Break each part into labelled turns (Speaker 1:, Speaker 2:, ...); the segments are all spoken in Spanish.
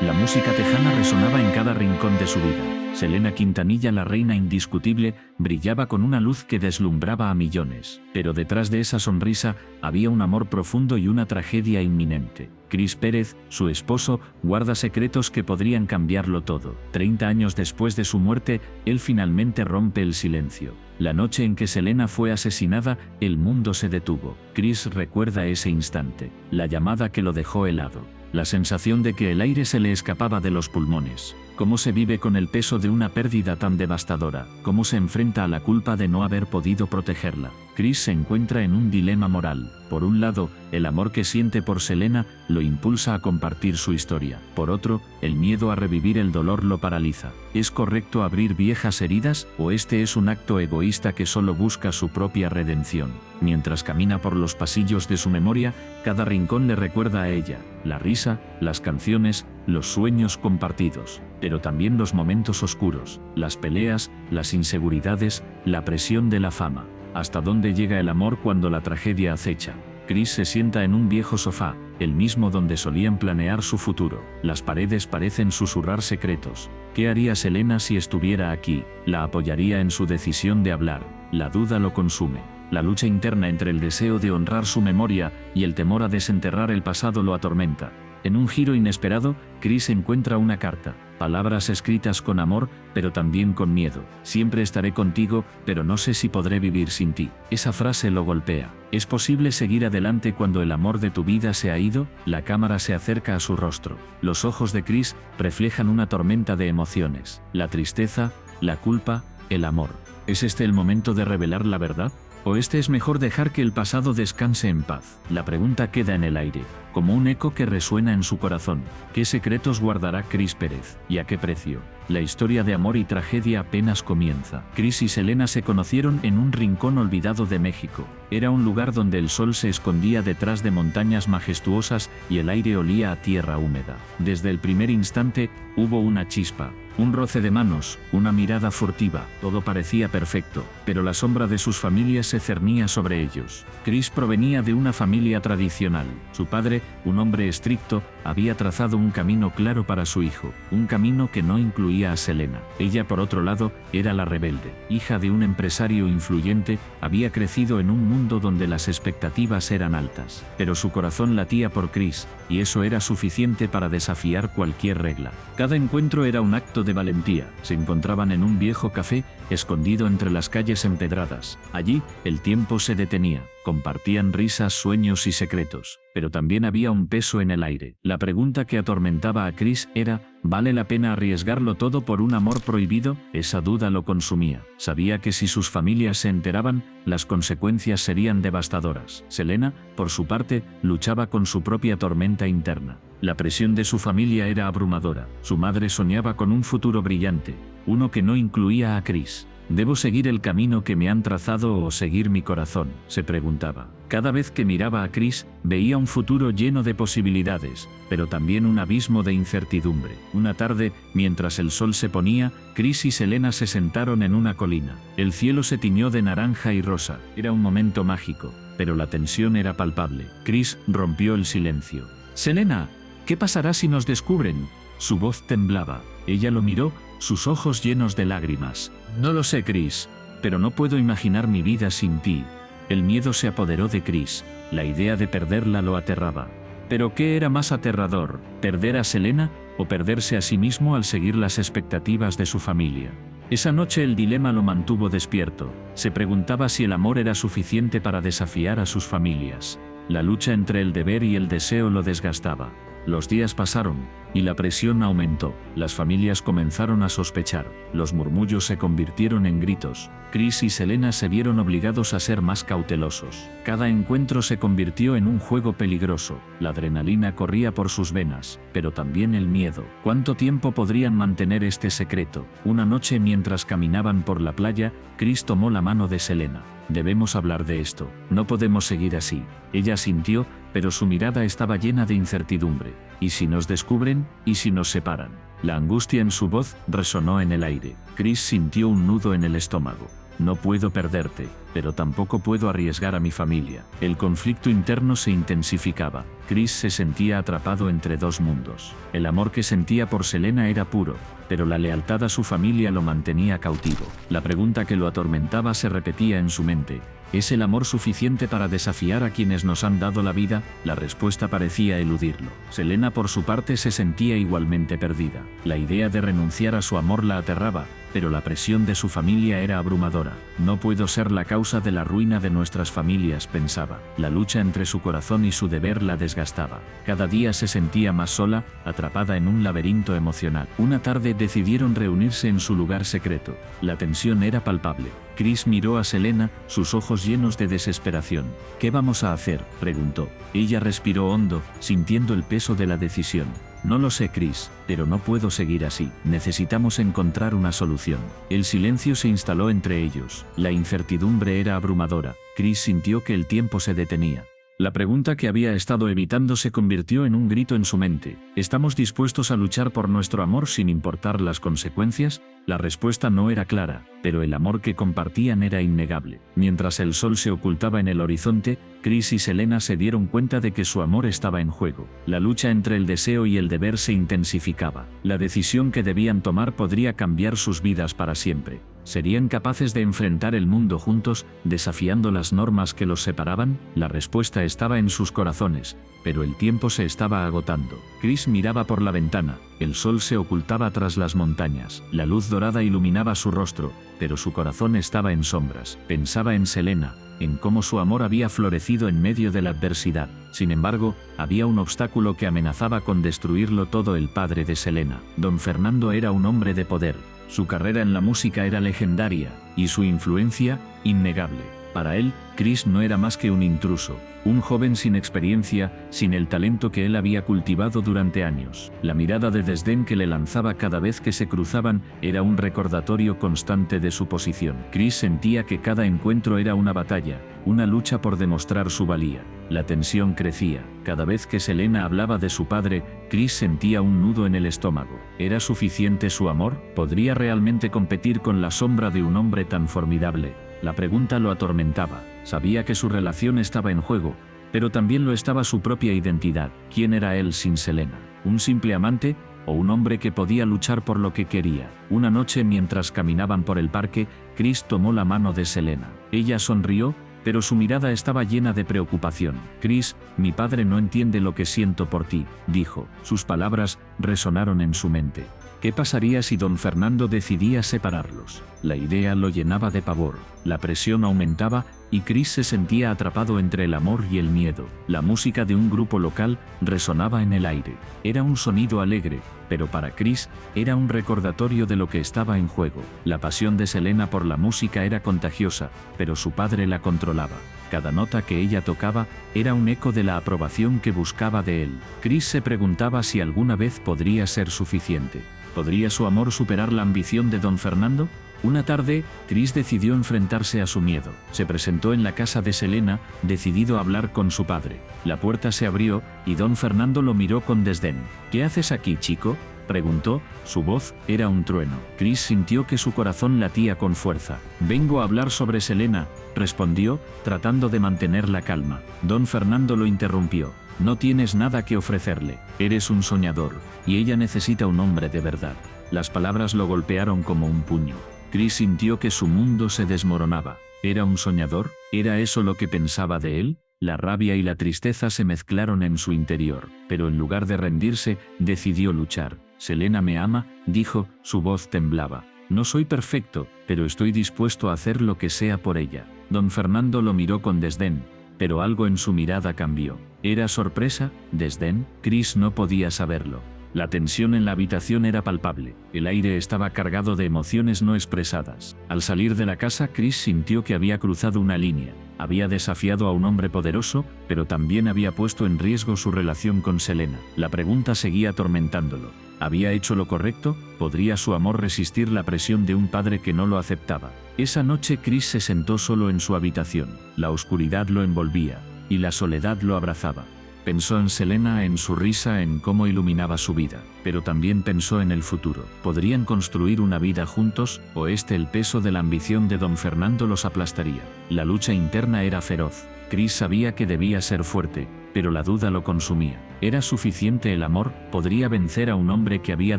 Speaker 1: La música tejana resonaba en cada rincón de su vida. Selena Quintanilla, la reina indiscutible, brillaba con una luz que deslumbraba a millones. Pero detrás de esa sonrisa había un amor profundo y una tragedia inminente. Chris Pérez, su esposo, guarda secretos que podrían cambiarlo todo. 30 años después de su muerte, él finalmente rompe el silencio. La noche en que Selena fue asesinada, el mundo se detuvo. Chris recuerda ese instante, la llamada que lo dejó helado, la sensación de que el aire se le escapaba de los pulmones. ¿Cómo se vive con el peso de una pérdida tan devastadora? ¿Cómo se enfrenta a la culpa de no haber podido protegerla? Chris se encuentra en un dilema moral. Por un lado, el amor que siente por Selena lo impulsa a compartir su historia. Por otro, el miedo a revivir el dolor lo paraliza. ¿Es correcto abrir viejas heridas o este es un acto egoísta que solo busca su propia redención? Mientras camina por los pasillos de su memoria, cada rincón le recuerda a ella. La risa, las canciones, los sueños compartidos, pero también los momentos oscuros, las peleas, las inseguridades, la presión de la fama. ¿Hasta dónde llega el amor cuando la tragedia acecha? Chris se sienta en un viejo sofá, el mismo donde solían planear su futuro. Las paredes parecen susurrar secretos. ¿Qué haría Selena si estuviera aquí? ¿La apoyaría en su decisión de hablar? La duda lo consume. La lucha interna entre el deseo de honrar su memoria y el temor a desenterrar el pasado lo atormenta. En un giro inesperado, Chris encuentra una carta. Palabras escritas con amor, pero también con miedo. Siempre estaré contigo, pero no sé si podré vivir sin ti. Esa frase lo golpea. ¿Es posible seguir adelante cuando el amor de tu vida se ha ido? La cámara se acerca a su rostro. Los ojos de Chris reflejan una tormenta de emociones. La tristeza, la culpa, el amor. ¿Es este el momento de revelar la verdad? ¿O este es mejor dejar que el pasado descanse en paz? La pregunta queda en el aire, como un eco que resuena en su corazón. ¿Qué secretos guardará Chris Pérez? ¿Y a qué precio? La historia de amor y tragedia apenas comienza. Chris y Selena se conocieron en un rincón olvidado de México. Era un lugar donde el sol se escondía detrás de montañas majestuosas y el aire olía a tierra húmeda. Desde el primer instante, hubo una chispa. Un roce de manos, una mirada furtiva, todo parecía perfecto, pero la sombra de sus familias se cernía sobre ellos. Chris provenía de una familia tradicional. Su padre, un hombre estricto, había trazado un camino claro para su hijo, un camino que no incluía a Selena. Ella, por otro lado, era la rebelde. Hija de un empresario influyente, había crecido en un mundo donde las expectativas eran altas. Pero su corazón latía por Chris, y eso era suficiente para desafiar cualquier regla. Cada encuentro era un acto de valentía. Se encontraban en un viejo café, escondido entre las calles empedradas. Allí, el tiempo se detenía. Compartían risas, sueños y secretos. Pero también había un peso en el aire. La pregunta que atormentaba a Chris era, ¿vale la pena arriesgarlo todo por un amor prohibido? Esa duda lo consumía. Sabía que si sus familias se enteraban, las consecuencias serían devastadoras. Selena, por su parte, luchaba con su propia tormenta interna. La presión de su familia era abrumadora. Su madre soñaba con un futuro brillante, uno que no incluía a Chris. ¿Debo seguir el camino que me han trazado o seguir mi corazón?, se preguntaba. Cada vez que miraba a Chris, veía un futuro lleno de posibilidades, pero también un abismo de incertidumbre. Una tarde, mientras el sol se ponía, Chris y Selena se sentaron en una colina. El cielo se tiñó de naranja y rosa. Era un momento mágico, pero la tensión era palpable. Chris rompió el silencio. «Selena, ¿qué pasará si nos descubren?». Su voz temblaba. Ella lo miró, sus ojos llenos de lágrimas. «No lo sé, Chris, pero no puedo imaginar mi vida sin ti». El miedo se apoderó de Chris. La idea de perderla lo aterraba. ¿Pero qué era más aterrador? ¿Perder a Selena o perderse a sí mismo al seguir las expectativas de su familia? Esa noche el dilema lo mantuvo despierto. Se preguntaba si el amor era suficiente para desafiar a sus familias. La lucha entre el deber y el deseo lo desgastaba. Los días pasaron, y la presión aumentó. Las familias comenzaron a sospechar. Los murmullos se convirtieron en gritos. Chris y Selena se vieron obligados a ser más cautelosos. Cada encuentro se convirtió en un juego peligroso. La adrenalina corría por sus venas, pero también el miedo. ¿Cuánto tiempo podrían mantener este secreto? Una noche, mientras caminaban por la playa, Chris tomó la mano de Selena. «Debemos hablar de esto. No podemos seguir así». Ella asintió, pero su mirada estaba llena de incertidumbre. ¿Y si nos descubren? ¿Y si nos separan? La angustia en su voz resonó en el aire. Chris sintió un nudo en el estómago. «No puedo perderte. pero tampoco puedo arriesgar a mi familia. El conflicto interno se intensificaba. Chris se sentía atrapado entre dos mundos. El amor que sentía por Selena era puro, pero la lealtad a su familia lo mantenía cautivo. La pregunta que lo atormentaba se repetía en su mente: ¿es el amor suficiente para desafiar a quienes nos han dado la vida? La respuesta parecía eludirlo. Selena, por su parte, se sentía igualmente perdida. La idea de renunciar a su amor la aterraba, pero la presión de su familia era abrumadora. No puedo ser la causa de la ruina de nuestras familias, pensaba. La lucha entre su corazón y su deber la desgastaba. Cada día se sentía más sola, atrapada en un laberinto emocional. Una tarde decidieron reunirse en su lugar secreto. La tensión era palpable. Chris miró a Selena, sus ojos llenos de desesperación. ¿Qué vamos a hacer?, preguntó. Ella respiró hondo, sintiendo el peso de la decisión. No lo sé, Chris, pero no puedo seguir así. Necesitamos encontrar una solución. El silencio se instaló entre ellos. La incertidumbre era abrumadora. Chris sintió que el tiempo se detenía. La pregunta que había estado evitando se convirtió en un grito en su mente. ¿Estamos dispuestos a luchar por nuestro amor sin importar las consecuencias? La respuesta no era clara, pero el amor que compartían era innegable. Mientras el sol se ocultaba en el horizonte, Chris y Selena se dieron cuenta de que su amor estaba en juego. La lucha entre el deseo y el deber se intensificaba. La decisión que debían tomar podría cambiar sus vidas para siempre. ¿Serían capaces de enfrentar el mundo juntos, desafiando las normas que los separaban? La respuesta estaba en sus corazones, pero el tiempo se estaba agotando. Chris miraba por la ventana. El sol se ocultaba tras las montañas. La luz dorada iluminaba su rostro, pero su corazón estaba en sombras. Pensaba en Selena, en cómo su amor había florecido en medio de la adversidad. Sin embargo, había un obstáculo que amenazaba con destruirlo todo: el padre de Selena. Don Fernando era un hombre de poder. Su carrera en la música era legendaria, y su influencia, innegable. Para él, Chris no era más que un intruso, un joven sin experiencia, sin el talento que él había cultivado durante años. La mirada de desdén que le lanzaba cada vez que se cruzaban era un recordatorio constante de su posición. Chris sentía que cada encuentro era una batalla, una lucha por demostrar su valía. La tensión crecía. Cada vez que Selena hablaba de su padre, Chris sentía un nudo en el estómago. ¿Era suficiente su amor? ¿Podría realmente competir con la sombra de un hombre tan formidable? La pregunta lo atormentaba. Sabía que su relación estaba en juego, pero también lo estaba su propia identidad. ¿Quién era él sin Selena? ¿Un simple amante o un hombre que podía luchar por lo que quería? Una noche, mientras caminaban por el parque, Chris tomó la mano de Selena. Ella sonrió, pero su mirada estaba llena de preocupación. Chris, mi padre no entiende lo que siento por ti, dijo. Sus palabras resonaron en su mente. ¿Qué pasaría si don Fernando decidía separarlos? La idea lo llenaba de pavor. La presión aumentaba y Chris se sentía atrapado entre el amor y el miedo. La música de un grupo local resonaba en el aire. Era un sonido alegre, pero para Chris era un recordatorio de lo que estaba en juego. La pasión de Selena por la música era contagiosa, pero su padre la controlaba. Cada nota que ella tocaba era un eco de la aprobación que buscaba de él. Chris se preguntaba si alguna vez podría ser suficiente. ¿Podría su amor superar la ambición de don Fernando? Una tarde, Chris decidió enfrentarse a su miedo. Se presentó en la casa de Selena, decidido a hablar con su padre. La puerta se abrió y don Fernando lo miró con desdén. ¿Qué haces aquí, chico?, preguntó. Su voz era un trueno. Chris sintió que su corazón latía con fuerza. Vengo a hablar sobre Selena, respondió, tratando de mantener la calma. Don Fernando lo interrumpió. No tienes nada que ofrecerle. Eres un soñador, y ella necesita un hombre de verdad. Las palabras lo golpearon como un puño. Chris sintió que su mundo se desmoronaba. ¿Era un soñador? ¿Era eso lo que pensaba de él? La rabia y la tristeza se mezclaron en su interior, pero en lugar de rendirse, decidió luchar. Selena me ama, dijo, su voz temblaba. No soy perfecto, pero estoy dispuesto a hacer lo que sea por ella. Don Fernando lo miró con desdén, pero algo en su mirada cambió. ¿Era sorpresa? ¿Desdén? Chris no podía saberlo. La tensión en la habitación era palpable. El aire estaba cargado de emociones no expresadas. Al salir de la casa, Chris sintió que había cruzado una línea. Había desafiado a un hombre poderoso, pero también había puesto en riesgo su relación con Selena. La pregunta seguía atormentándolo. ¿Había hecho lo correcto? ¿Podría su amor resistir la presión de un padre que no lo aceptaba? Esa noche Chris se sentó solo en su habitación. La oscuridad lo envolvía, y la soledad lo abrazaba. Pensó en Selena, en su risa, en cómo iluminaba su vida, pero también pensó en el futuro. ¿Podrían construir una vida juntos, o el peso de la ambición de don Fernando los aplastaría? La lucha interna era feroz. Chris sabía que debía ser fuerte, pero la duda lo consumía. ¿Era suficiente el amor? ¿Podría vencer a un hombre que había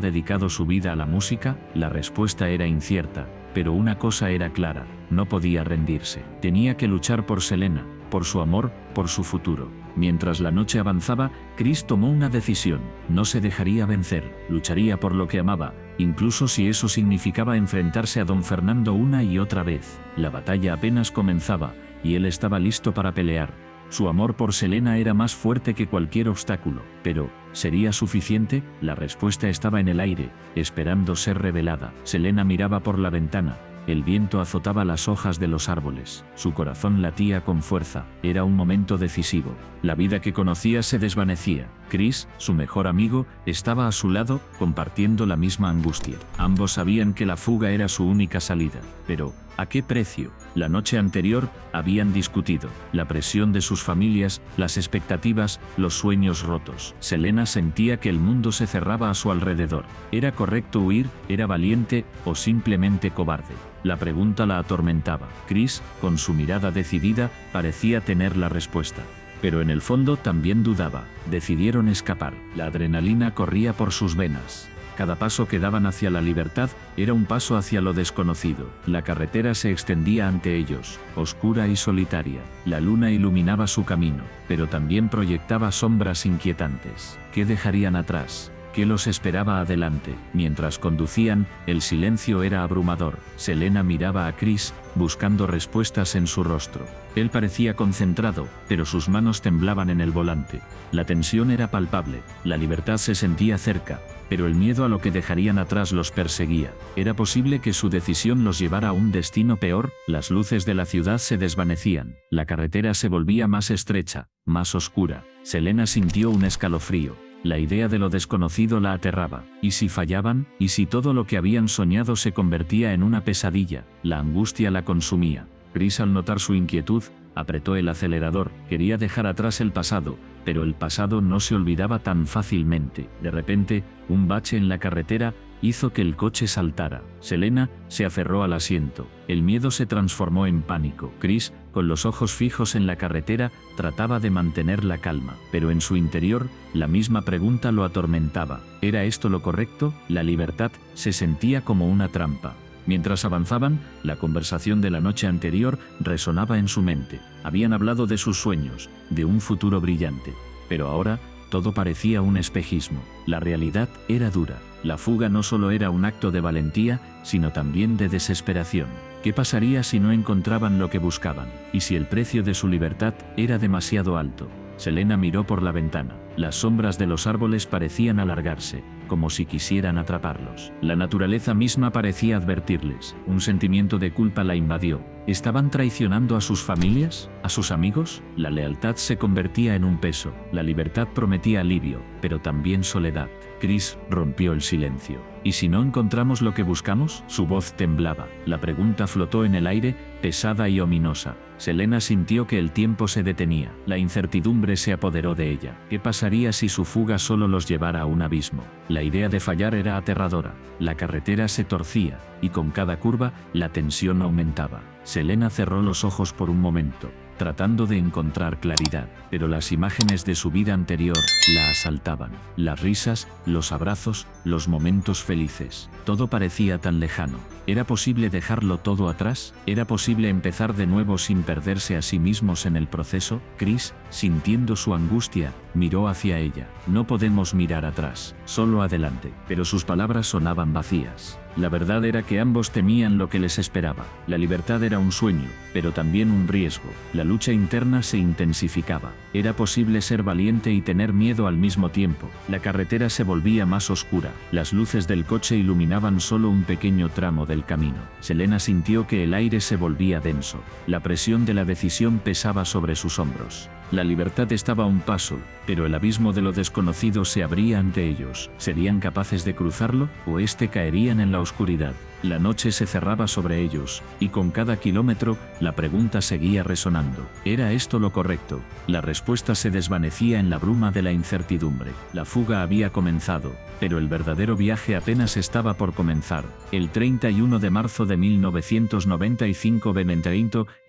Speaker 1: dedicado su vida a la música? La respuesta era incierta, pero una cosa era clara: no podía rendirse. Tenía que luchar por Selena, por su amor, por su futuro. Mientras la noche avanzaba, Chris tomó una decisión: no se dejaría vencer, lucharía por lo que amaba, incluso si eso significaba enfrentarse a don Fernando una y otra vez. La batalla apenas comenzaba, y él estaba listo para pelear. Su amor por Selena era más fuerte que cualquier obstáculo, pero ¿sería suficiente? La respuesta estaba en el aire, esperando ser revelada. Selena miraba por la ventana. El viento azotaba las hojas de los árboles. Su corazón latía con fuerza. Era un momento decisivo. La vida que conocía se desvanecía. Chris, su mejor amigo, estaba a su lado, compartiendo la misma angustia. Ambos sabían que la fuga era su única salida. Pero, ¿a qué precio? La noche anterior, habían discutido. La presión de sus familias, las expectativas, los sueños rotos. Selena sentía que el mundo se cerraba a su alrededor. ¿Era correcto huir? ¿Era valiente? ¿O simplemente cobarde? La pregunta la atormentaba. Chris, con su mirada decidida, parecía tener la respuesta. Pero en el fondo también dudaba. Decidieron escapar. La adrenalina corría por sus venas. Cada paso que daban hacia la libertad era un paso hacia lo desconocido. La carretera se extendía ante ellos, oscura y solitaria. La luna iluminaba su camino, pero también proyectaba sombras inquietantes. ¿Qué dejarían atrás? ¿Qué los esperaba adelante? Mientras conducían, el silencio era abrumador. Selena miraba a Chris, buscando respuestas en su rostro. Él parecía concentrado, pero sus manos temblaban en el volante. La tensión era palpable, la libertad se sentía cerca, pero el miedo a lo que dejarían atrás los perseguía. ¿Era posible que su decisión los llevara a un destino peor? Las luces de la ciudad se desvanecían. La carretera se volvía más estrecha, más oscura. Selena sintió un escalofrío. La idea de lo desconocido la aterraba. ¿Y si fallaban? ¿Y si todo lo que habían soñado se convertía en una pesadilla? La angustia la consumía. Chris, al notar su inquietud, apretó el acelerador. Quería dejar atrás el pasado, pero el pasado no se olvidaba tan fácilmente. De repente, un bache en la carretera hizo que el coche saltara. Selena se aferró al asiento. El miedo se transformó en pánico. Chris, con los ojos fijos en la carretera, trataba de mantener la calma, pero en su interior, la misma pregunta lo atormentaba. ¿Era esto lo correcto? La libertad se sentía como una trampa. Mientras avanzaban, la conversación de la noche anterior resonaba en su mente. Habían hablado de sus sueños, de un futuro brillante. Pero ahora, todo parecía un espejismo. La realidad era dura. La fuga no solo era un acto de valentía, sino también de desesperación. ¿Qué pasaría si no encontraban lo que buscaban? ¿Y si el precio de su libertad era demasiado alto? Selena miró por la ventana. Las sombras de los árboles parecían alargarse, como si quisieran atraparlos. La naturaleza misma parecía advertirles. Un sentimiento de culpa la invadió. ¿Estaban traicionando a sus familias? ¿A sus amigos? La lealtad se convertía en un peso. La libertad prometía alivio, pero también soledad. Chris rompió el silencio. ¿Y si no encontramos lo que buscamos? Su voz temblaba. La pregunta flotó en el aire, pesada y ominosa. Selena sintió que el tiempo se detenía. La incertidumbre se apoderó de ella. ¿Qué pasaría si su fuga solo los llevara a un abismo? La idea de fallar era aterradora. La carretera se torcía, y con cada curva, la tensión aumentaba. Selena cerró los ojos por un momento, tratando de encontrar claridad, pero las imágenes de su vida anterior la asaltaban. Las risas, los abrazos, los momentos felices. Todo parecía tan lejano. ¿Era posible dejarlo todo atrás? ¿Era posible empezar de nuevo sin perderse a sí mismos en el proceso? Chris, sintiendo su angustia, miró hacia ella. No podemos mirar atrás, solo adelante. Pero sus palabras sonaban vacías. La verdad era que ambos temían lo que les esperaba. La libertad era un sueño, pero también un riesgo. La lucha interna se intensificaba. Era posible ser valiente y tener miedo al mismo tiempo. La carretera se volvía más oscura. Las luces del coche iluminaban solo un pequeño tramo del camino. Selena sintió que el aire se volvía denso. La presión de la decisión pesaba sobre sus hombros. La libertad estaba a un paso, pero el abismo de lo desconocido se abría ante ellos. ¿Serían capaces de cruzarlo o caerían en la oscuridad? La noche se cerraba sobre ellos, y con cada kilómetro, la pregunta seguía resonando. ¿Era esto lo correcto? La respuesta se desvanecía en la bruma de la incertidumbre. La fuga había comenzado, pero el verdadero viaje apenas estaba por comenzar. El 31 de marzo de 1995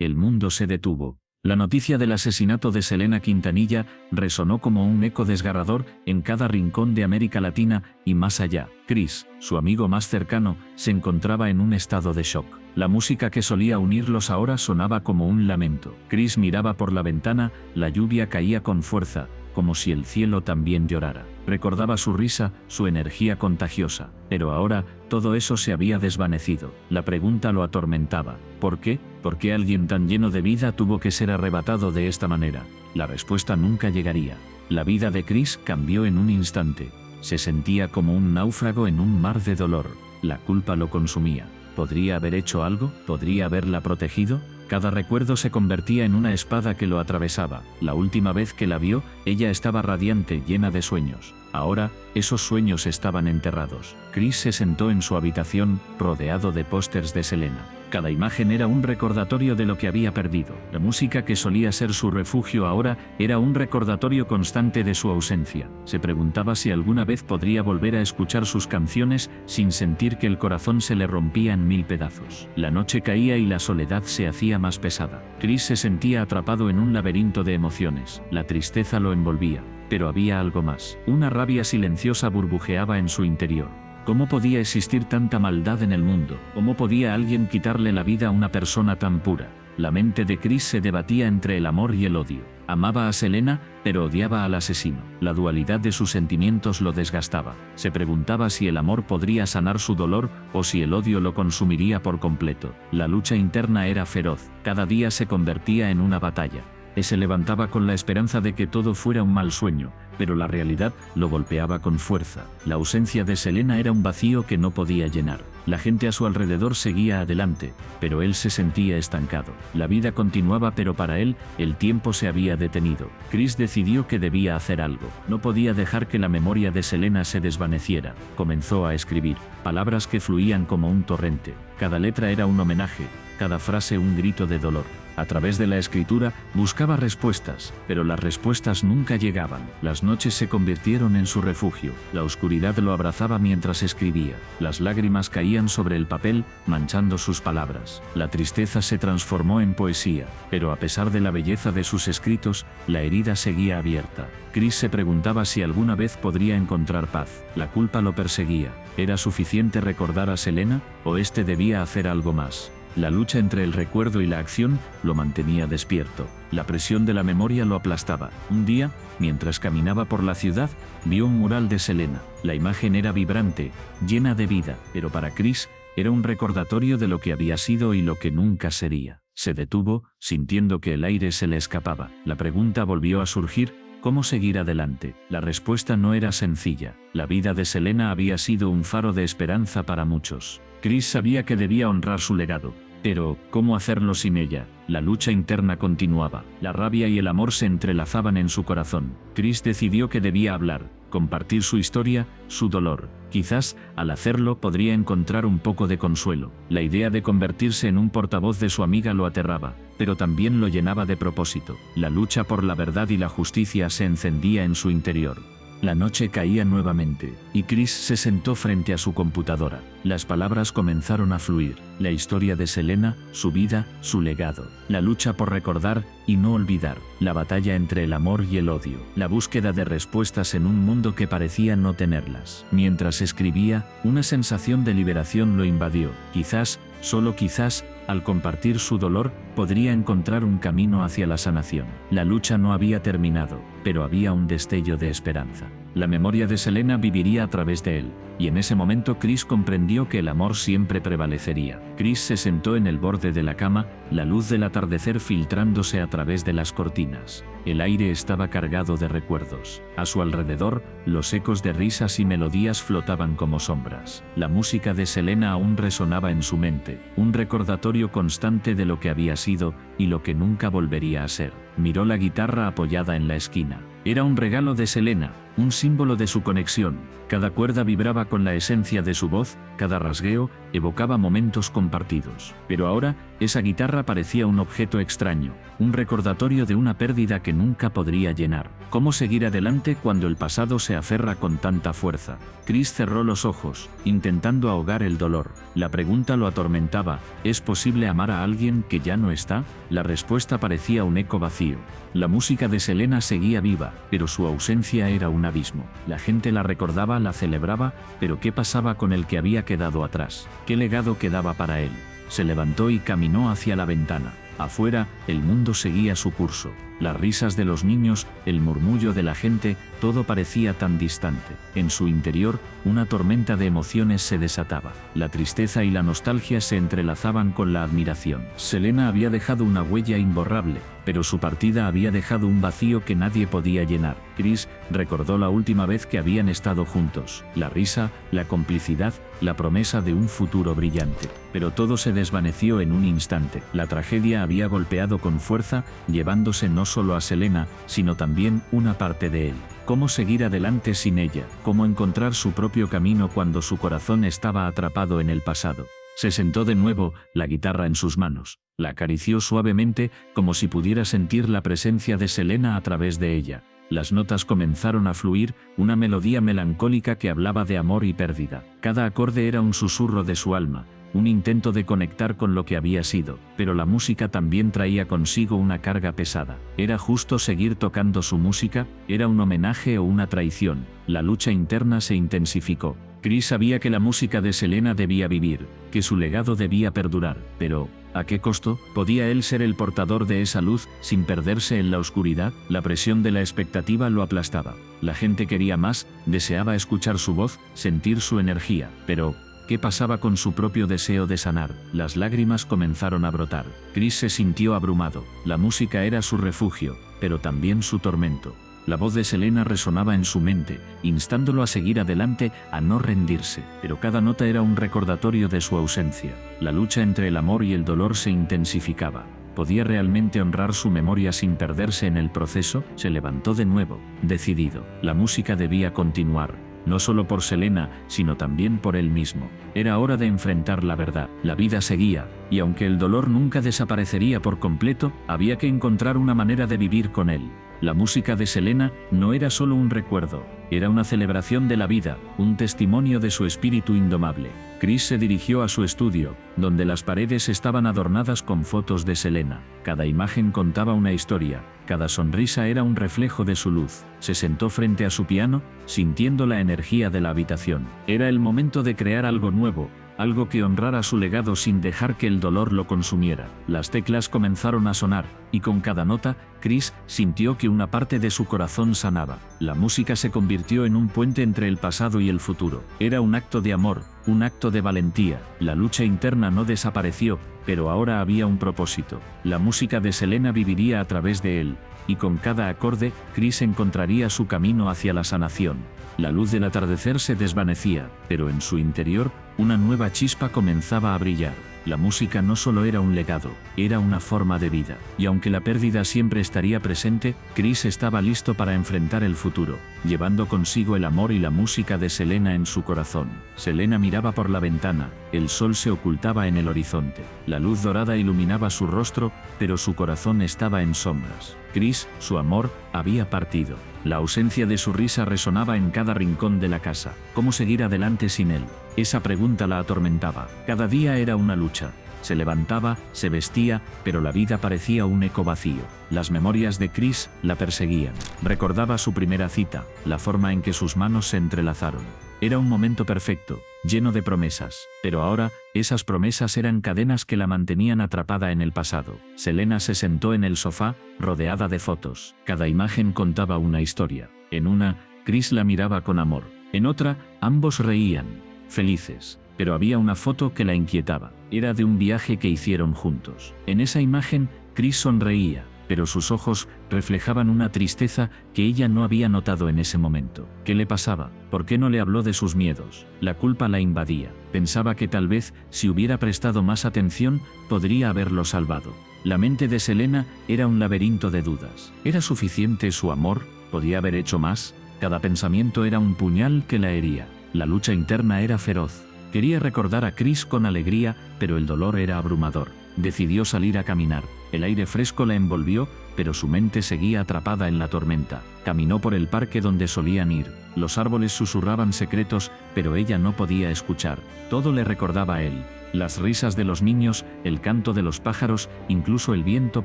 Speaker 1: el mundo se detuvo. La noticia del asesinato de Selena Quintanilla resonó como un eco desgarrador en cada rincón de América Latina y más allá. Chris, su amigo más cercano, se encontraba en un estado de shock. La música que solía unirlos ahora sonaba como un lamento. Chris miraba por la ventana, la lluvia caía con fuerza, como si el cielo también llorara. Recordaba su risa, su energía contagiosa. Pero ahora, todo eso se había desvanecido. La pregunta lo atormentaba. ¿Por qué? ¿Por qué alguien tan lleno de vida tuvo que ser arrebatado de esta manera? La respuesta nunca llegaría. La vida de Chris cambió en un instante. Se sentía como un náufrago en un mar de dolor. La culpa lo consumía. ¿Podría haber hecho algo? ¿Podría haberla protegido? Cada recuerdo se convertía en una espada que lo atravesaba. La última vez que la vio, ella estaba radiante, llena de sueños. Ahora, esos sueños estaban enterrados. Chris se sentó en su habitación, rodeado de pósters de Selena. Cada imagen era un recordatorio de lo que había perdido. La música que solía ser su refugio ahora era un recordatorio constante de su ausencia. Se preguntaba si alguna vez podría volver a escuchar sus canciones sin sentir que el corazón se le rompía en mil pedazos. La noche caía y la soledad se hacía más pesada. Chris se sentía atrapado en un laberinto de emociones. La tristeza lo envolvía. Pero había algo más. Una rabia silenciosa burbujeaba en su interior. ¿Cómo podía existir tanta maldad en el mundo? ¿Cómo podía alguien quitarle la vida a una persona tan pura? La mente de Chris se debatía entre el amor y el odio. Amaba a Selena, pero odiaba al asesino. La dualidad de sus sentimientos lo desgastaba. Se preguntaba si el amor podría sanar su dolor o si el odio lo consumiría por completo. La lucha interna era feroz. Cada día se convertía en una batalla. Se levantaba con la esperanza de que todo fuera un mal sueño, pero la realidad lo golpeaba con fuerza. La ausencia de Selena era un vacío que no podía llenar. La gente a su alrededor seguía adelante, pero él se sentía estancado. La vida continuaba, pero para él, el tiempo se había detenido. Chris decidió que debía hacer algo. No podía dejar que la memoria de Selena se desvaneciera. Comenzó a escribir, palabras que fluían como un torrente. Cada letra era un homenaje, cada frase un grito de dolor. A través de la escritura, buscaba respuestas, pero las respuestas nunca llegaban. Las noches se convirtieron en su refugio. La oscuridad lo abrazaba mientras escribía. Las lágrimas caían sobre el papel, manchando sus palabras. La tristeza se transformó en poesía, pero a pesar de la belleza de sus escritos, la herida seguía abierta. Chris se preguntaba si alguna vez podría encontrar paz. La culpa lo perseguía. ¿Era suficiente recordar a Selena, o debía hacer algo más? La lucha entre el recuerdo y la acción lo mantenía despierto. La presión de la memoria lo aplastaba. Un día, mientras caminaba por la ciudad, vio un mural de Selena. La imagen era vibrante, llena de vida, pero para Chris era un recordatorio de lo que había sido y lo que nunca sería. Se detuvo, sintiendo que el aire se le escapaba. La pregunta volvió a surgir: ¿cómo seguir adelante? La respuesta no era sencilla. La vida de Selena había sido un faro de esperanza para muchos. Chris sabía que debía honrar su legado. Pero, ¿cómo hacerlo sin ella? La lucha interna continuaba. La rabia y el amor se entrelazaban en su corazón. Chris decidió que debía hablar, compartir su historia, su dolor. Quizás, al hacerlo, podría encontrar un poco de consuelo. La idea de convertirse en un portavoz de su amiga lo aterraba, pero también lo llenaba de propósito. La lucha por la verdad y la justicia se encendía en su interior. La noche caía nuevamente, y Chris se sentó frente a su computadora. Las palabras comenzaron a fluir. La historia de Selena, su vida, su legado. La lucha por recordar y no olvidar. La batalla entre el amor y el odio. La búsqueda de respuestas en un mundo que parecía no tenerlas. Mientras escribía, una sensación de liberación lo invadió. Quizás, solo quizás, al compartir su dolor, podría encontrar un camino hacia la sanación. La lucha no había terminado, pero había un destello de esperanza. La memoria de Selena viviría a través de él, y en ese momento Chris comprendió que el amor siempre prevalecería. Chris se sentó en el borde de la cama, la luz del atardecer filtrándose a través de las cortinas. El aire estaba cargado de recuerdos. A su alrededor, los ecos de risas y melodías flotaban como sombras. La música de Selena aún resonaba en su mente, un recordatorio constante de lo que había sido y lo que nunca volvería a ser. miró la guitarra apoyada en la esquina. Era un regalo de Selena, un símbolo de su conexión. Cada cuerda vibraba con la esencia de su voz, cada rasgueo evocaba momentos compartidos. Pero ahora, esa guitarra parecía un objeto extraño, un recordatorio de una pérdida que nunca podría llenar. ¿Cómo seguir adelante cuando el pasado se aferra con tanta fuerza? Chris cerró los ojos, intentando ahogar el dolor. La pregunta lo atormentaba: ¿es posible amar a alguien que ya no está? La respuesta parecía un eco vacío. La música de Selena seguía viva, pero su ausencia era un abismo. La gente la recordaba, la celebraba, pero ¿qué pasaba con el que había quedado atrás? ¿Qué legado quedaba para él? Se levantó y caminó hacia la ventana. Afuera, el mundo seguía su curso. Las risas de los niños, el murmullo de la gente, todo parecía tan distante. En su interior, una tormenta de emociones se desataba. La tristeza y la nostalgia se entrelazaban con la admiración. Selena había dejado una huella imborrable, pero su partida había dejado un vacío que nadie podía llenar. Chris recordó la última vez que habían estado juntos. La risa, la complicidad, la promesa de un futuro brillante. Pero todo se desvaneció en un instante. La tragedia había golpeado con fuerza, llevándose no solo a Selena, sino también una parte de él. ¿Cómo seguir adelante sin ella? ¿Cómo encontrar su propio camino cuando su corazón estaba atrapado en el pasado? Se sentó de nuevo, la guitarra en sus manos. La acarició suavemente, como si pudiera sentir la presencia de Selena a través de ella. Las notas comenzaron a fluir, una melodía melancólica que hablaba de amor y pérdida. Cada acorde era un susurro de su alma, un intento de conectar con lo que había sido, pero la música también traía consigo una carga pesada. ¿Era justo seguir tocando su música? ¿Era un homenaje o una traición? La lucha interna se intensificó. Chris sabía que la música de Selena debía vivir, que su legado debía perdurar, pero ¿a qué costo? ¿Podía él ser el portador de esa luz sin perderse en la oscuridad? La presión de la expectativa lo aplastaba. La gente quería más, deseaba escuchar su voz, sentir su energía, pero ¿qué pasaba con su propio deseo de sanar? Las lágrimas comenzaron a brotar. Chris se sintió abrumado. La música era su refugio, pero también su tormento. La voz de Selena resonaba en su mente, instándolo a seguir adelante, a no rendirse, pero cada nota era un recordatorio de su ausencia. La lucha entre el amor y el dolor se intensificaba. ¿Podía realmente honrar su memoria sin perderse en el proceso? Se levantó de nuevo, decidido. La música debía continuar, no solo por Selena, sino también por él mismo. Era hora de enfrentar la verdad. La vida seguía, y aunque el dolor nunca desaparecería por completo, había que encontrar una manera de vivir con él. La música de Selena no era solo un recuerdo, era una celebración de la vida, un testimonio de su espíritu indomable. Chris se dirigió a su estudio, donde las paredes estaban adornadas con fotos de Selena. Cada imagen contaba una historia, cada sonrisa era un reflejo de su luz. Se sentó frente a su piano, sintiendo la energía de la habitación. Era el momento de crear algo nuevo, algo que honrara su legado sin dejar que el dolor lo consumiera. Las teclas comenzaron a sonar, y con cada nota, Chris sintió que una parte de su corazón sanaba. La música se convirtió en un puente entre el pasado y el futuro. Era un acto de amor, un acto de valentía. La lucha interna no desapareció, pero ahora había un propósito. La música de Selena viviría a través de él, y con cada acorde, Chris encontraría su camino hacia la sanación. La luz del atardecer se desvanecía, pero en su interior, una nueva chispa comenzaba a brillar. La música no solo era un legado, era una forma de vida. Y aunque la pérdida siempre estaría presente, Chris estaba listo para enfrentar el futuro, llevando consigo el amor y la música de Selena en su corazón. Selena miraba por la ventana, el sol se ocultaba en el horizonte. La luz dorada iluminaba su rostro, pero su corazón estaba en sombras. Chris, su amor, había partido. La ausencia de su risa resonaba en cada rincón de la casa. ¿Cómo seguir adelante sin él? Esa pregunta la atormentaba. Cada día era una lucha. Se levantaba, se vestía, pero la vida parecía un eco vacío. Las memorias de Chris la perseguían. Recordaba su primera cita, la forma en que sus manos se entrelazaron. Era un momento perfecto, lleno de promesas, pero ahora, esas promesas eran cadenas que la mantenían atrapada en el pasado. Selena se sentó en el sofá, rodeada de fotos. Cada imagen contaba una historia. En una, Chris la miraba con amor. En otra, ambos reían, felices. Pero había una foto que la inquietaba. Era de un viaje que hicieron juntos. En esa imagen, Chris sonreía, pero sus ojos reflejaban una tristeza que ella no había notado en ese momento. ¿Qué le pasaba? ¿Por qué no le habló de sus miedos? La culpa la invadía. Pensaba que tal vez, si hubiera prestado más atención, podría haberlo salvado. La mente de Selena era un laberinto de dudas. ¿Era suficiente su amor? ¿Podía haber hecho más? Cada pensamiento era un puñal que la hería. La lucha interna era feroz. Quería recordar a Chris con alegría, pero el dolor era abrumador. Decidió salir a caminar. El aire fresco la envolvió, pero su mente seguía atrapada en la tormenta. Caminó por el parque donde solían ir. Los árboles susurraban secretos, pero ella no podía escuchar. Todo le recordaba a él. Las risas de los niños, el canto de los pájaros, incluso el viento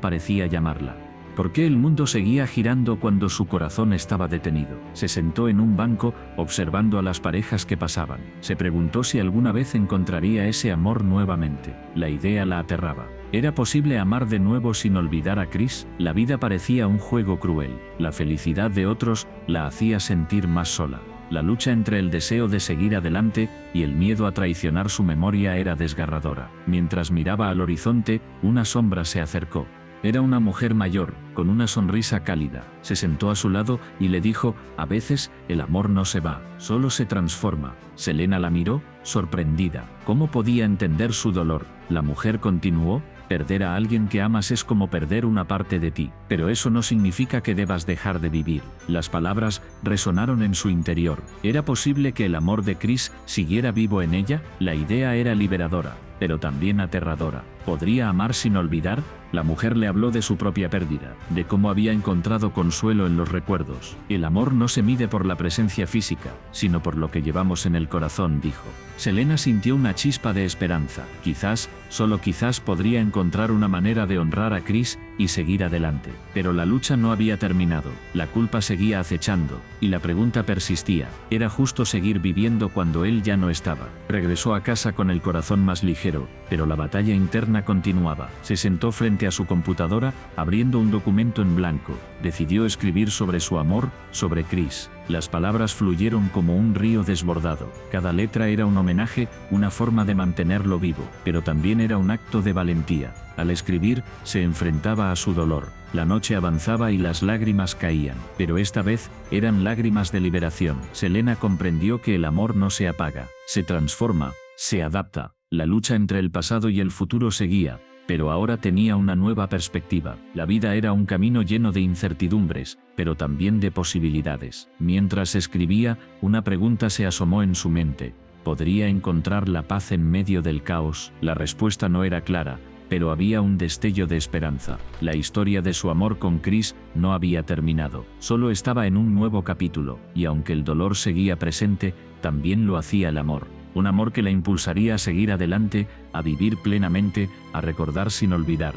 Speaker 1: parecía llamarla. ¿Por qué el mundo seguía girando cuando su corazón estaba detenido? Se sentó en un banco, observando a las parejas que pasaban. Se preguntó si alguna vez encontraría ese amor nuevamente. La idea la aterraba. ¿Era posible amar de nuevo sin olvidar a Chris? La vida parecía un juego cruel. La felicidad de otros la hacía sentir más sola. La lucha entre el deseo de seguir adelante y el miedo a traicionar su memoria era desgarradora. Mientras miraba al horizonte, una sombra se acercó. Era una mujer mayor, con una sonrisa cálida. Se sentó a su lado y le dijo: «A veces, el amor no se va, solo se transforma». Selena la miró, sorprendida. ¿Cómo podía entender su dolor? La mujer continuó: «Perder a alguien que amas es como perder una parte de ti, pero eso no significa que debas dejar de vivir». Las palabras resonaron en su interior. ¿Era posible que el amor de Chris siguiera vivo en ella? La idea era liberadora, pero también aterradora. ¿Podría amar sin olvidar? La mujer le habló de su propia pérdida, de cómo había encontrado consuelo en los recuerdos. El amor no se mide por la presencia física, sino por lo que llevamos en el corazón, dijo. Selena sintió una chispa de esperanza. Quizás, solo quizás podría encontrar una manera de honrar a Chris y seguir adelante. Pero la lucha no había terminado. La culpa seguía acechando, y la pregunta persistía. ¿Era justo seguir viviendo cuando él ya no estaba? Regresó a casa con el corazón más ligero, pero la batalla interna continuaba. Se sentó frente a su computadora, abriendo un documento en blanco. Decidió escribir sobre su amor, sobre Chris. Las palabras fluyeron como un río desbordado. Cada letra era un homenaje, una forma de mantenerlo vivo, pero también era un acto de valentía. Al escribir, se enfrentaba a su dolor. La noche avanzaba y las lágrimas caían, pero esta vez eran lágrimas de liberación. Selena comprendió que el amor no se apaga, se transforma, se adapta. La lucha entre el pasado y el futuro seguía, pero ahora tenía una nueva perspectiva. La vida era un camino lleno de incertidumbres, pero también de posibilidades. Mientras escribía, una pregunta se asomó en su mente. ¿Podría encontrar la paz en medio del caos? La respuesta no era clara, pero había un destello de esperanza. La historia de su amor con Chris no había terminado, solo estaba en un nuevo capítulo, y aunque el dolor seguía presente, también lo hacía el amor. Un amor que la impulsaría a seguir adelante, a vivir plenamente, a recordar sin olvidar.